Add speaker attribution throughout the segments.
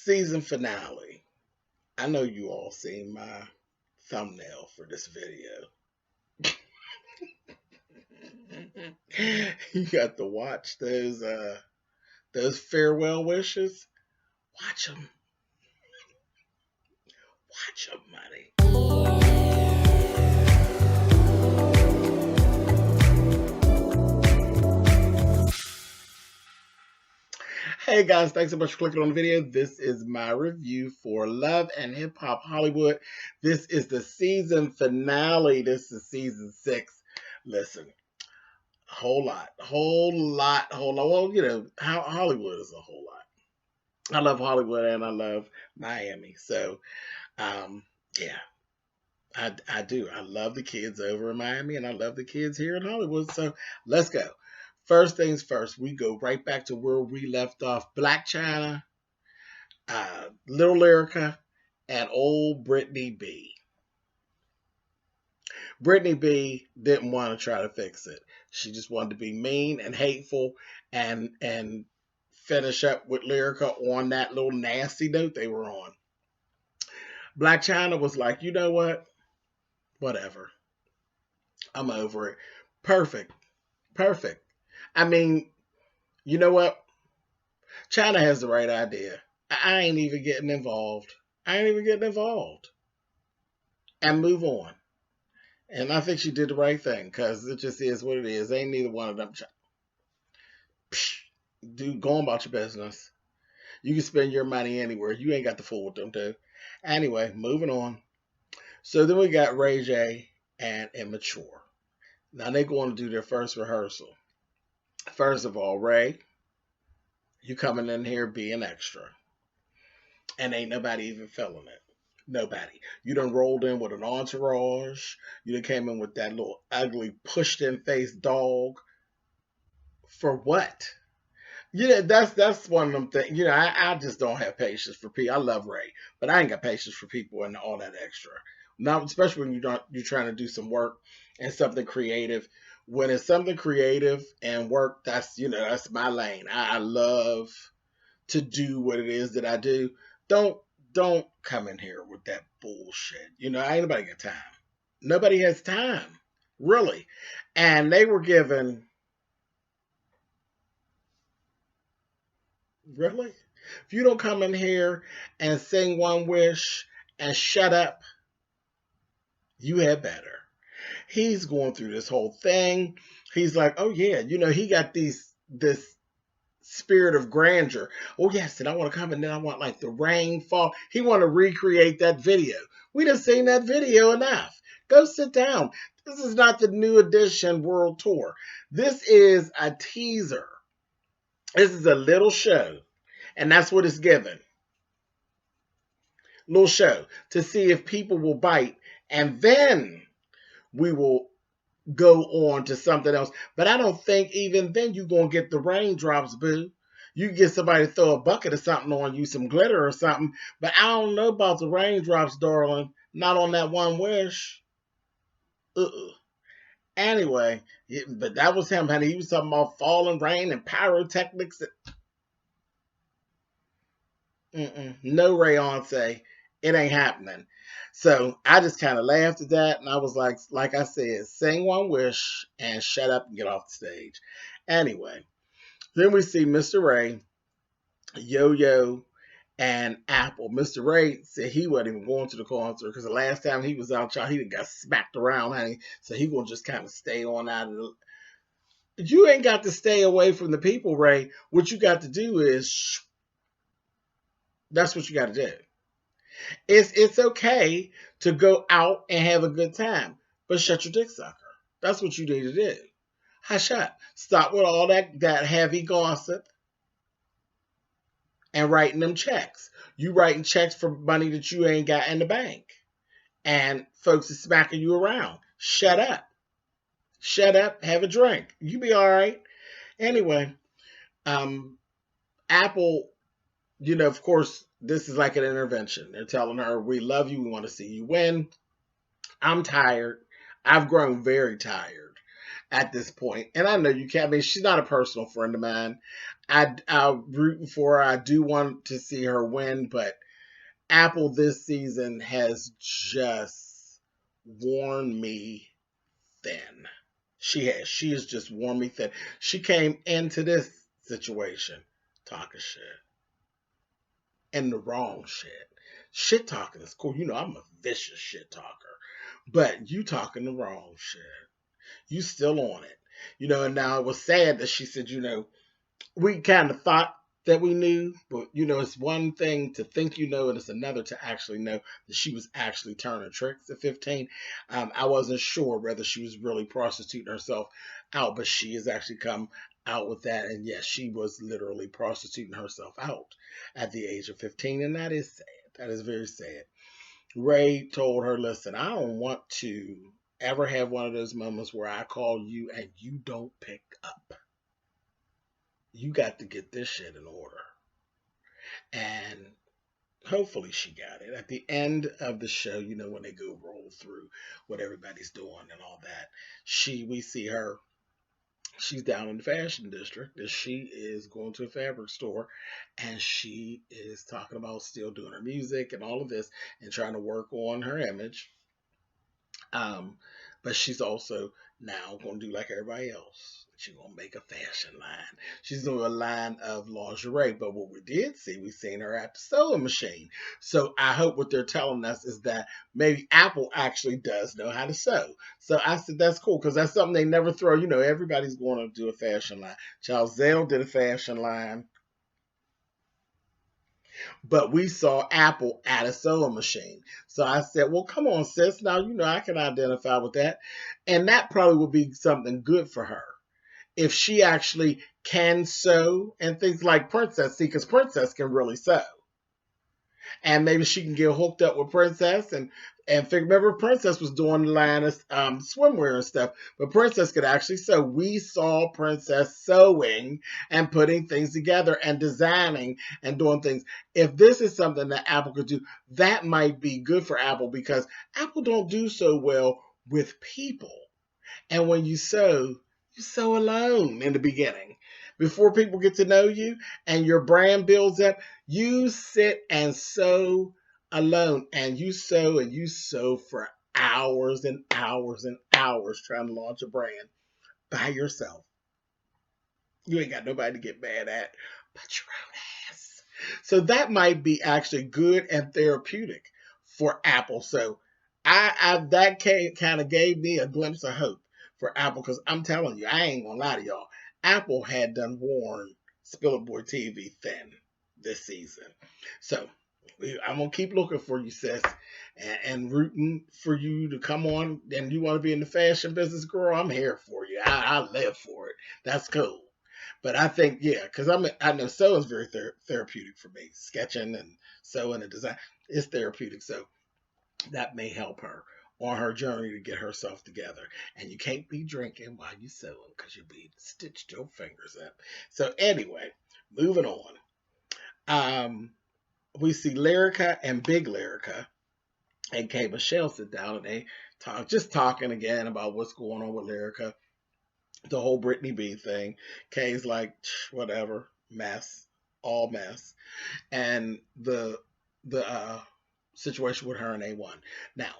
Speaker 1: season finale. I know you all seen my thumbnail for this video. You got to watch those farewell wishes. Watch them. Watch them, money. Hey guys, thanks so much for clicking on the video. This is my review for Love and Hip Hop Hollywood. This is the season finale. This is season 6. Listen, whole lot. Well, you know, Hollywood is a whole lot. I love Hollywood and I love Miami. So, yeah, I do. I love the kids over in Miami and I love the kids here in Hollywood. So let's go. First things first, we go right back to where we left off. Blac Chyna, Little Lyrica, and old Brittany B. Brittany B didn't want to try to fix it. She just wanted to be mean and hateful and finish up with Lyrica on that little nasty note they were on. Blac Chyna was like, you know what? Whatever. I'm over it. Perfect. I mean, you know what? Chyna has the right idea. I ain't even getting involved. And move on. And I think she did the right thing because it just is what it is. Ain't neither one of them. Dude, go on about your business. You can spend your money anywhere. You ain't got to fool with them, too. Anyway, moving on. So then we got Ray J and Immature. Now they're going to do their first rehearsal. First of all, Ray, you coming in here being extra. And ain't nobody even feeling it. Nobody. You done rolled in with an entourage. You done came in with that little ugly pushed-in face dog. For what? Yeah, that's one of them things. You know, I just don't have patience for people. I love Ray, but I ain't got patience for people and all that extra. Not especially when you're trying to do some work and something creative. When it's something creative and work, that's my lane. I love to do what it is that I do. Don't come in here with that bullshit. You know, ain't nobody got time. Nobody has time, really. And they were given. Really? If you don't come in here and sing One Wish and shut up, you had better. He's going through this whole thing. He's like, oh yeah, you know, he got this spirit of grandeur. Oh yes, and I want to come and then I want like the rain fall. He want to recreate that video. We done seen that video enough. Go sit down. This is not the new edition world tour. This is a teaser. This is a little show, and that's what it's given. Little show to see if people will bite, and then we will go on to something else. But I don't think even then you're going to get the raindrops, boo. You get somebody to throw a bucket of something on you, some glitter or something, but I don't know about the raindrops, darling. Not on that One Wish. Anyway, but that was him, honey. He was talking about falling rain and pyrotechnics. No Rayonce. It ain't happening. So I just kind of laughed at that. And I was like I said, sing One Wish and shut up and get off the stage. Anyway, then we see Mr. Ray, Yo-Yo, and Apple. Mr. Ray said he wasn't even going to the concert because the last time he was out, y'all, he got smacked around, honey. So he gonna just kind of stay on out of the. You ain't got to stay away from the people, Ray. What you got to do is, that's what you got to do. It's okay to go out and have a good time, but shut your dick sucker. That's what you need to do. Hush up. Stop with all that heavy gossip. And writing them checks. You writing checks for money that you ain't got in the bank. And folks are smacking you around. Shut up. Shut up. Have a drink. You be all right. Anyway, Apple, you know, of course, this is like an intervention. They're telling her, we love you. We want to see you win. I'm tired. I've grown very tired. at this point. And I know you can't. I mean, she's not a personal friend of mine. I'm rooting for her. I do want to see her win, but Apple this season has just worn me thin. She has. She has just worn me thin. She came into this situation talking shit and the wrong shit. Shit talking is cool. You know, I'm a vicious shit talker, but you talking the wrong shit. You still on it. You know, and now it was sad that she said, you know, we kind of thought that we knew, but you know, it's one thing to think you know, and it's another to actually know that she was actually turning tricks at 15. I wasn't sure whether she was really prostituting herself out, but she has actually come out with that. And yes, she was literally prostituting herself out at the age of 15, and that is sad. That is very sad. Ray told her, listen, I don't want to ever have one of those moments where I call you and you don't pick up. You got to get this shit in order. And hopefully she got it. At the end of the show, you know, when they go roll through what everybody's doing and all that, we see her, she's down in the fashion district, and she is going to a fabric store, and she is talking about still doing her music and all of this and trying to work on her image. Um, but she's also now going to do like everybody else. She's going to make a fashion line. She's doing a line of lingerie. But what we did see, we seen her at the sewing machine. So I hope what they're telling us is that maybe Apple actually does know how to sew. So I said, that's cool, because that's something they never throw. You know, everybody's going to do a fashion line. Charles Zell did a fashion line. But we saw Apple at a sewing machine. So I said, well, come on, sis. Now, you know, I can identify with that. And that probably would be something good for her if she actually can sew and things like Princess. See, because Princess can really sew. And maybe she can get hooked up with Princess and figure. Remember, Princess was doing the line of swimwear and stuff, but Princess could actually sew. We saw Princess sewing and putting things together and designing and doing things. If this is something that Apple could do, that might be good for Apple, because Apple don't do so well with people. And when you sew alone in the beginning. Before people get to know you and your brand builds up, you sit and sew alone. And you sew for hours and hours and hours trying to launch a brand by yourself. You ain't got nobody to get mad at but your own ass. So that might be actually good and therapeutic for Apple. So that kind of gave me a glimpse of hope for Apple, because I'm telling you, I ain't gonna lie to y'all. Apple had done worn Spillitboy TV thin this season. So I'm gonna keep looking for you, sis, and rooting for you to come on. And you want to be in the fashion business, girl? I'm here for you. I live for it. That's cool. But I think, yeah, because I know sewing is very therapeutic for me. Sketching and sewing and design is therapeutic. So that may help her on her journey to get herself together. And you can't be drinking while you're sewing, because you'll be stitched your fingers up. So anyway, moving on. We see Lyrica and Big Lyrica and K. Michelle sit down, and they talking again about what's going on with Lyrica, the whole Brittany B thing. Kay's like, whatever, mess, all mess. And the situation with her and A1. Now,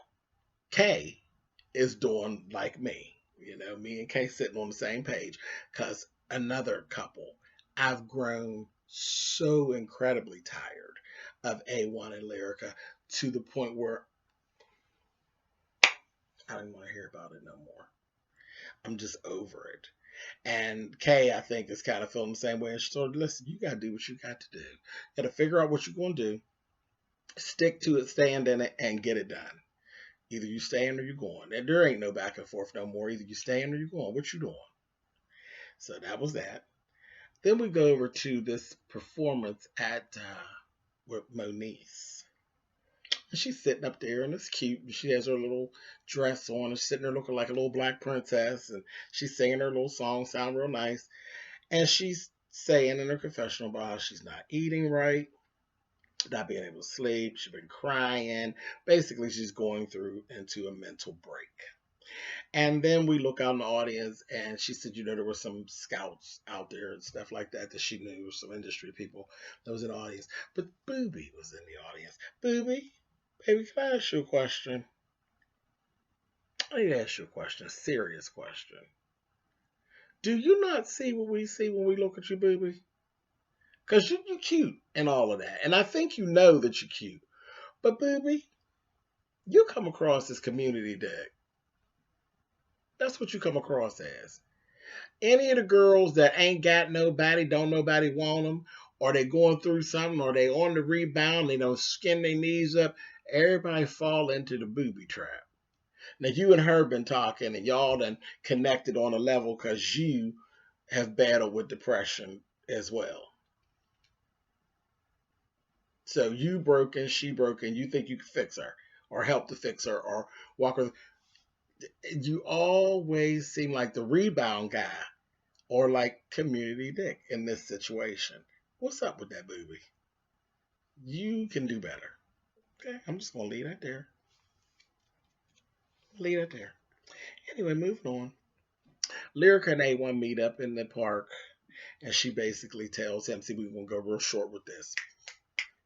Speaker 1: Kay is doing like me. You know, me and Kay sitting on the same page, because another couple. I've grown so incredibly tired of A1 and Lyrica, to the point where I don't want to hear about it no more. I'm just over it. And Kay, I think, is kind of feeling the same way. And she told her, listen, you got to do what you got to do. You got to figure out what you're going to do, stick to it, stand in it, and get it done. Either you staying or you going. And there ain't no back and forth no more. Either you staying or you going. What you doing? So that was that. Then we go over to this performance at with Moniece. And she's sitting up there, and it's cute. She has her little dress on, and sitting there looking like a little black princess, and she's singing her little song, sound real nice. And she's saying in her confessional about how she's not eating right, not being able to sleep, she's been crying. Basically, she's going through into a mental break. And then we look out in the audience, and she said, there were some scouts out there and stuff like that that she knew, some industry people that was in the audience. But Booby was in the audience. Booby, baby, can I ask you a question? I need to ask you a question, a serious question. Do you not see what we see when we look at you, Booby? Because you cute and all of that. And I think you know that you're cute. But, Booby, you come across as community dick. That's what you come across as. Any of the girls that ain't got nobody, don't nobody want them, or they going through something, or they on the rebound, they don't skin their knees up, everybody fall into the Booby trap. Now, you and her been talking, and y'all done connected on a level because you have battled with depression as well. So you broken, she broken, you think you can fix her, or help to fix her, or walk her. You always seem like the rebound guy, or like community dick in this situation. What's up with that, Booby? You can do better. Okay, I'm just gonna leave that there. Leave that there. Anyway, moving on. Lyrica and A1 meet up in the park, and she basically tells him, see, we're gonna go real short with this.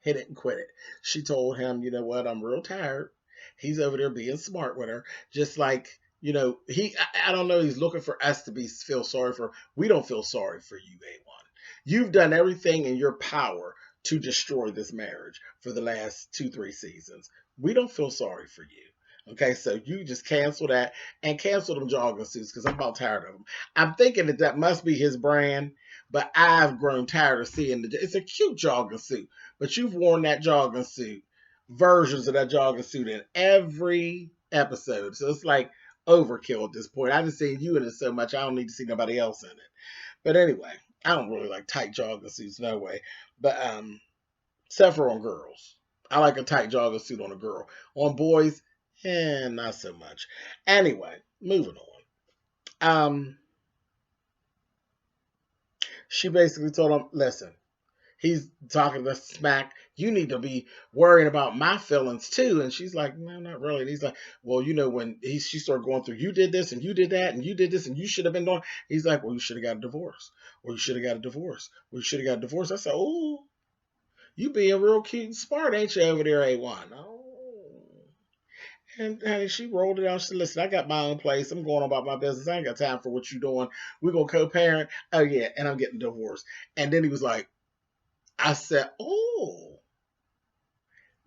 Speaker 1: Hit it and quit it. She told him, you know what, I'm real tired. He's over there being smart with her, just like I don't know, he's looking for us to feel sorry for. We don't feel sorry for you, A1. You've done everything in your power to destroy this marriage for the last 2-3 seasons. We don't feel sorry for you. Okay, so you just cancel that and cancel them jogging suits because I'm about tired of them. I'm thinking that must be his brand, but I've grown tired of seeing it's a cute jogging suit, but you've worn that jogging suit, versions of that jogging suit in every episode. So it's like overkill at this point. I just seen you in it so much, I don't need to see nobody else in it. But anyway, I don't really like tight jogging suits, no way. But except for on girls, I like a tight jogging suit on a girl. On boys, not so much. Anyway, moving on. She basically told him, listen, he's talking the smack. You need to be worrying about my feelings too. And she's like, no, not really. And he's like, well, when she started going through, you did this and you did that and you did this and you should have been doing. He's like, well, you should have got a divorce. Or you should have got a divorce. Or you should have got a divorce. I said, oh, you being real cute and smart, ain't you, over there, A1? Oh. And honey, she rolled it out. She said, listen, I got my own place. I'm going about my business. I ain't got time for what you doing. We're going to co-parent. Oh, yeah, and I'm getting divorced. And then he was like, I said, oh,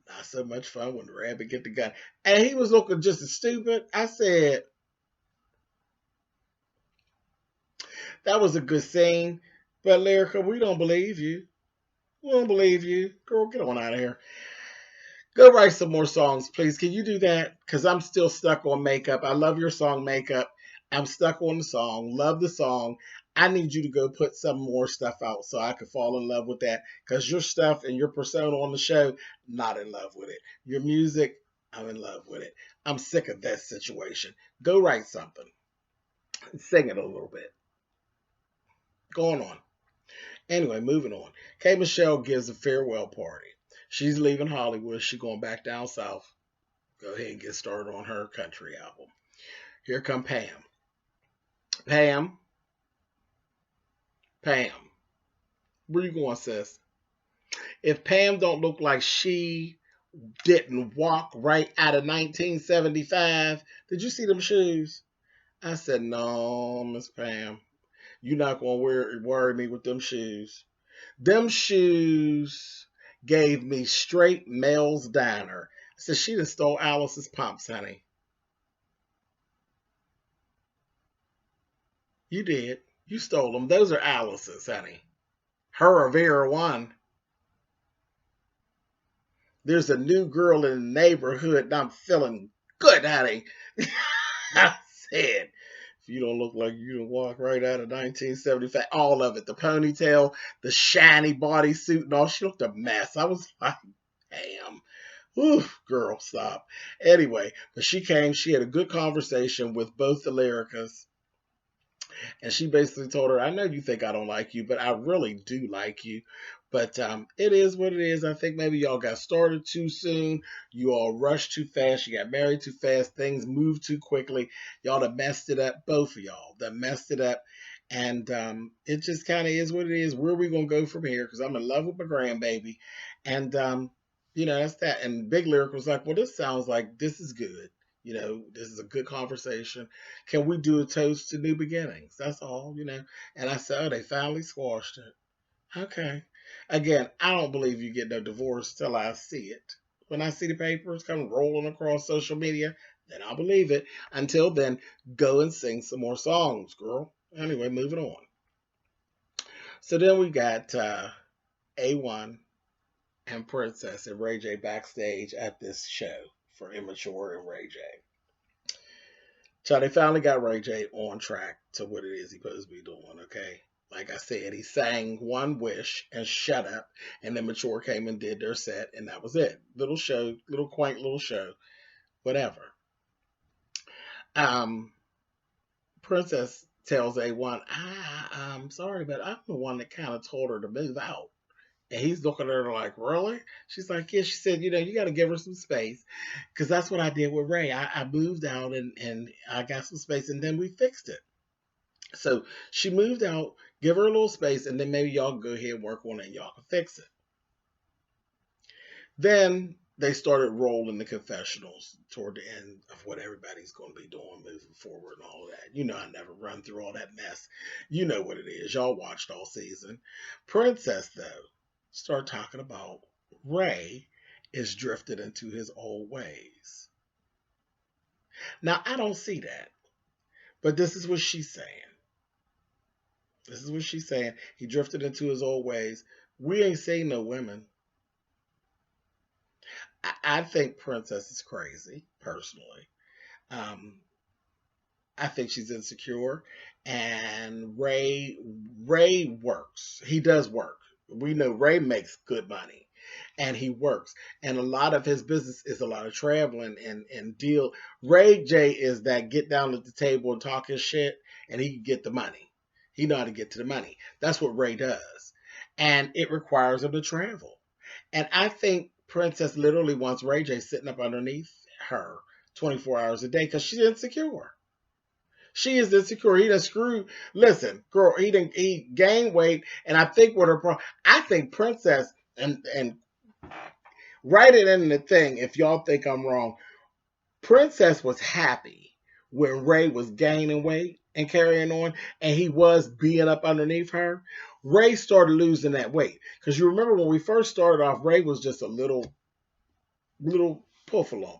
Speaker 1: not so much fun when the rabbit get the gun. And he was looking just as stupid. I said, that was a good scene. But Lyrica, we don't believe you. We don't believe you. Girl, get on out of here. Go write some more songs, please. Can you do that? Because I'm still stuck on Makeup. I love your song, Makeup. I'm stuck on the song. Love the song. I need you to go put some more stuff out so I could fall in love with that. Because your stuff and your persona on the show, not in love with it. Your music, I'm in love with it. I'm sick of that situation. Go write something. Sing it a little bit. Going on. Anyway, moving on. K. Michelle gives a farewell party. She's leaving Hollywood. She's going back down south. Go ahead and get started on her country album. Here come Pam. Pam. Where you going, sis? If Pam don't look like she didn't walk right out of 1975, did you see them shoes? I said, no, Miss Pam. You're not going to worry me with them shoes. Them shoes gave me straight Mel's Diner. I said, she done stole Alice's pumps, honey. You did. You stole them. Those are Alice's, honey. Her Vera one. There's a new girl in the neighborhood and I'm feeling good, honey. I said, if you don't look like you can walk right out of 1975, all of it, the ponytail, the shiny bodysuit and all, she looked a mess. I was like, damn. Oof, girl, stop. Anyway, but she came, she had a good conversation with both the Lyricas. And she basically told her, I know you think I don't like you, but I really do like you. But it is what it is. I think maybe y'all got started too soon. You all rushed too fast. You got married too fast. Things moved too quickly. Y'all have messed it up. Both of y'all that messed it up. And it just kind of is what it is. Where are we going to go from here? Because I'm in love with my grandbaby. And, that's that. And Big Lyric was like, well, this sounds like this is good. This is a good conversation. Can we do a toast to new beginnings? That's all. And I said, oh, they finally squashed it. Okay. Again, I don't believe you get no divorce till I see it. When I see the papers come rolling across social media, then I'll believe it. Until then, go and sing some more songs, girl. Anyway, moving on. So then we got A1 and Princess and Ray J backstage at this show for Immature and Ray J. So they finally got Ray J on track to what it is he's supposed to be doing, okay? Like I said, he sang One Wish and Shut Up, and then Mature came and did their set, and that was it. Little show, little quaint little show, whatever. Um, Princess tells A1, I'm sorry, but I'm the one that kind of told her to move out. And he's looking at her like, really? She's like, yeah. She said, you got to give her some space. Because that's what I did with Ray. I moved out and I got some space and then we fixed it. So she moved out, give her a little space, and then maybe y'all can go ahead and work on it and y'all can fix it. Then they started rolling the confessionals toward the end of what everybody's going to be doing moving forward and all of that. I never run through all that mess. You know what it is. Y'all watched all season. Princess, though, start talking about Ray is drifted into his old ways. Now, I don't see that, but this is what she's saying. This is what she's saying. He drifted into his old ways. We ain't saying no women. I think Princess is crazy, personally. Um, I think she's insecure, and Ray works. He does work. We know Ray makes good money, and he works. And a lot of his business is a lot of traveling and deal. Ray J is that get down at the table and talk his shit, and he can get the money. He know how to get to the money. That's what Ray does, and it requires him to travel. And I think Princess literally wants Ray J sitting up underneath her 24 hours a day because she's insecure. She is insecure. He done screwed. Listen, girl, he gained weight, and I think what I think Princess and write it in the thing if y'all think I'm wrong. Princess was happy when Ray was gaining weight and carrying on, and he was being up underneath her. Ray started losing that weight because you remember when we first started off, Ray was just a little puffalump.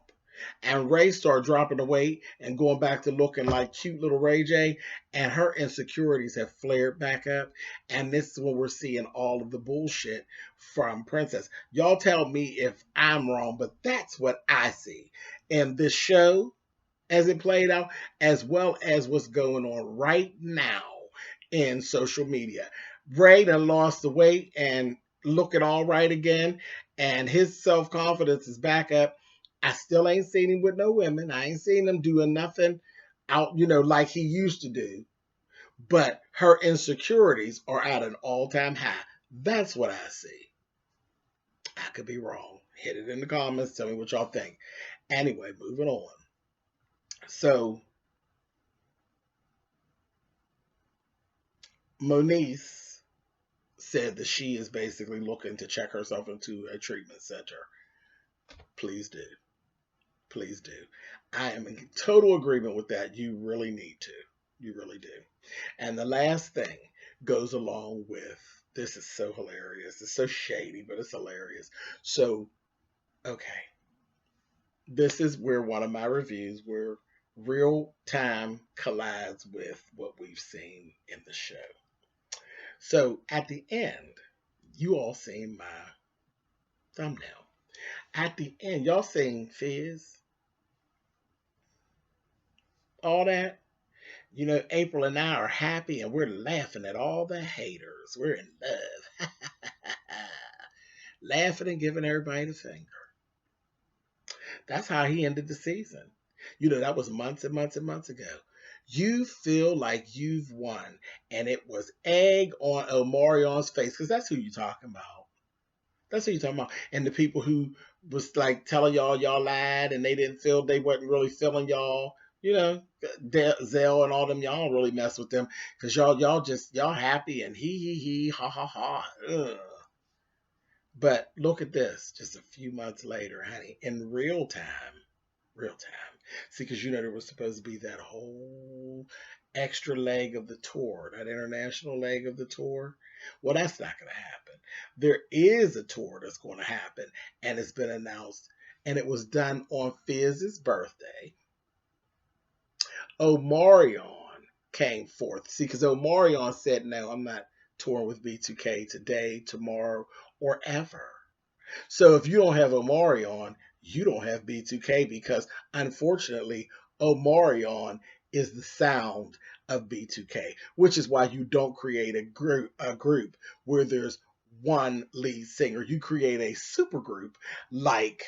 Speaker 1: And Ray started dropping the weight and going back to looking like cute little Ray J. And her insecurities have flared back up. And this is when we're seeing all of the bullshit from Princess. Y'all tell me if I'm wrong, but that's what I see in this show as it played out, as well as what's going on right now in social media. Ray done lost the weight and looking all right again, and his self-confidence is back up. I still ain't seen him with no women. I ain't seen him doing nothing out, like he used to do. But her insecurities are at an all-time high. That's what I see. I could be wrong. Hit it in the comments. Tell me what y'all think. Anyway, moving on. So, Moniece said that she is basically looking to check herself into a treatment center. Please do. Please do. I am in total agreement with that. You really need to. You really do. And the last thing goes along with this is so hilarious. It's so shady, but it's hilarious. So, okay. This is where one of my reviews where real time collides with what we've seen in the show. So at the end, you all seen my thumbnail. At the end, y'all seen Fizz? All that? April and I are happy and we're laughing at all the haters. We're in love. Laughing and giving everybody the finger. That's how he ended the season. That was months and months and months ago. You feel like you've won. And it was egg on Omarion's face, because that's who you're talking about. That's who you're talking about. And the people who was like telling y'all lied and they wasn't really feeling y'all. You know, Zell and all them, y'all don't really mess with them because y'all happy and he ha ha ha. Ugh. But look at this, just a few months later, honey, in real time, real time. See, because there was supposed to be that whole extra leg of the tour, that international leg of the tour. Well, that's not going to happen. There is a tour that's going to happen, and it's been announced, and it was done on Fizz's birthday. Omarion came forth. See, because Omarion said, no, I'm not touring with B2K today, tomorrow, or ever. So if you don't have Omarion, you don't have B2K because unfortunately, Omarion is the sound of B2K, which is why you don't create a group where there's one lead singer. You create a supergroup like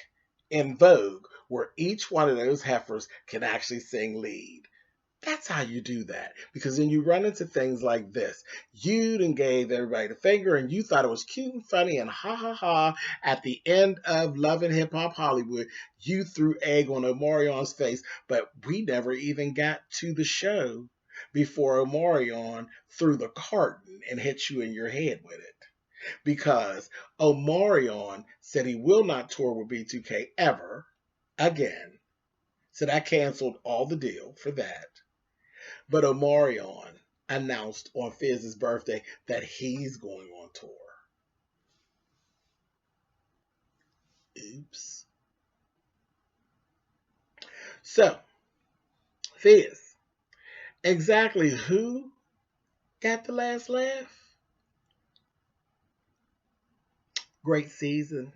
Speaker 1: in Vogue, where each one of those heifers can actually sing lead. That's how you do that. Because then you run into things like this. You done gave everybody the finger and you thought it was cute and funny and ha ha ha. At the end of Love and Hip Hop Hollywood, you threw egg on Omarion's face, but we never even got to the show before Omarion threw the carton and hit you in your head with it. Because Omarion said he will not tour with B2K ever again. So that canceled all the deal for that. But Omarion announced on Fizz's birthday that he's going on tour. Oops. So, Fizz, exactly who got the last laugh? Great season.